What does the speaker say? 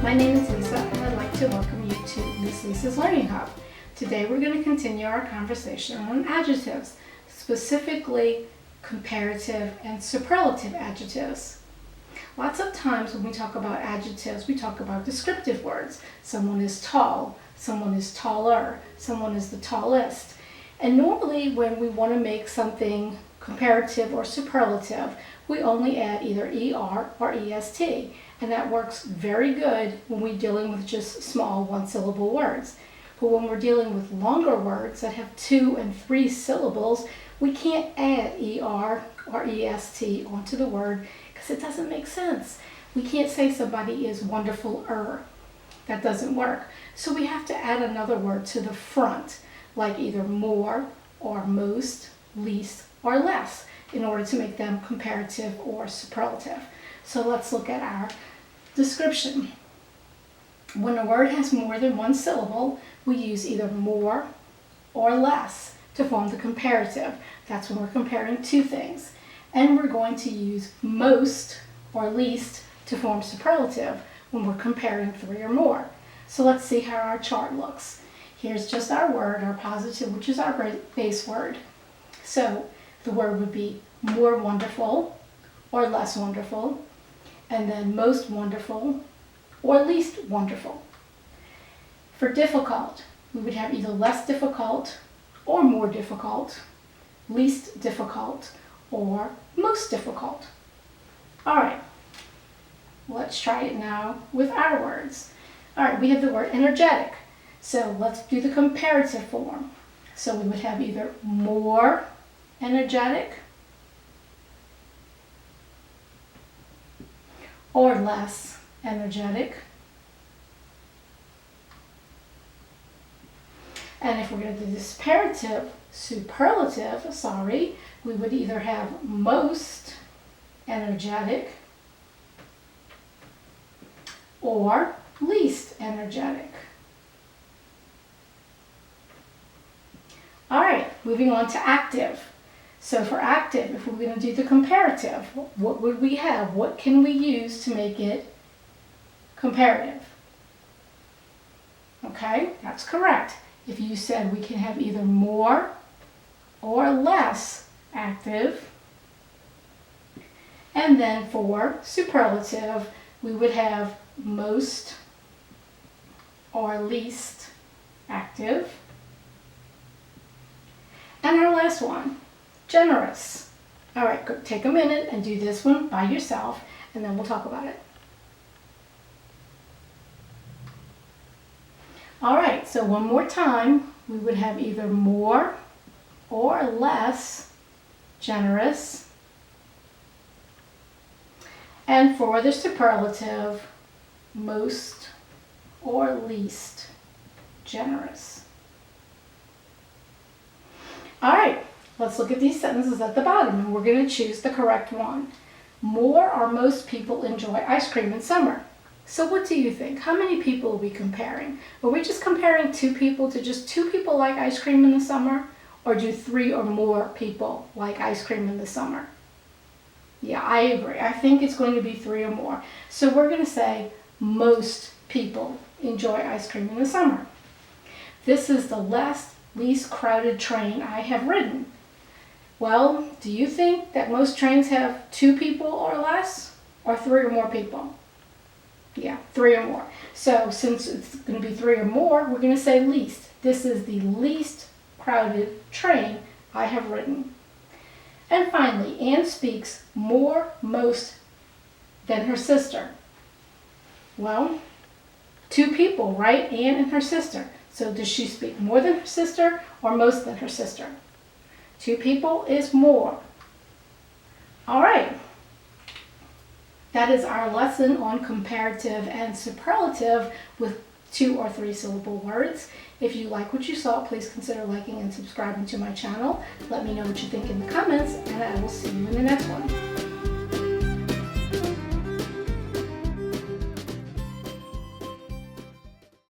My name is Lisa and I'd like to welcome you to Miss Lisa's Learning Hub. Today we're going to continue our conversation on adjectives, specifically comparative and superlative adjectives. Lots of times when we talk about adjectives, we talk about descriptive words. Someone is tall, someone is taller, someone is the tallest. And normally when we want to make something comparative or superlative, we only add either ER or EST. And that works very good when we're dealing with just small one-syllable words. But when we're dealing with longer words that have 2 and 3 syllables, we can't add ER or EST onto the word because it doesn't make sense. We can't say somebody is wonderful-er. That doesn't work. So we have to add another word to the front, like either more or most, least, or less, in order to make them comparative or superlative. So let's look at our description. When a word has more than one syllable, we use either more or less to form the comparative. That's when we're comparing two things. And we're going to use most or least to form superlative when we're comparing 3 or more. So let's see how our chart looks. Here's just our word, our positive, which is our base word. So the word would be more wonderful or less wonderful, and then most wonderful or least wonderful. For difficult, we would have either less difficult or more difficult, least difficult, or most difficult. All right, let's try it now with our words. All right, we have the word energetic. So let's do the comparative form. So we would have either more energetic or less energetic. And if we're going to do the superlative, we would either have most energetic or least energetic. All right, moving on to active. So for active, if we're going to do the comparative, what would we have? What can we use to make it comparative? Okay, that's correct. If you said we can have either more or less active, and then for superlative, we would have most or least active. And our last one, generous. All right, go take a minute and do this one by yourself, and then we'll talk about it. All right, so one more time, we would have either more or less generous. And for the superlative, most or least generous. All right, let's look at these sentences at the bottom, and we're going to choose the correct one. More or most people enjoy ice cream in summer. So what do you think? How many people are we comparing? Are we just comparing 2 people to just 2 people like ice cream in the summer? Or do 3 or more people like ice cream in the summer? Yeah, I agree. I think it's going to be 3 or more. So we're going to say most people enjoy ice cream in the summer. This is the least crowded train I have ridden. Well, do you think that most trains have 2 people or less, or 3 or more people? Yeah, 3 or more. So since it's going to be 3 or more, we're going to say least. This is the least crowded train I have ridden. And finally, Anne speaks most than her sister. Well, 2 people, right? Anne and her sister. So does she speak more than her sister or most than her sister? 2 people is more. All right. That is our lesson on comparative and superlative with 2 or 3 syllable words. If you like what you saw, please consider liking and subscribing to my channel. Let me know what you think in the comments, and I will see you in the next one.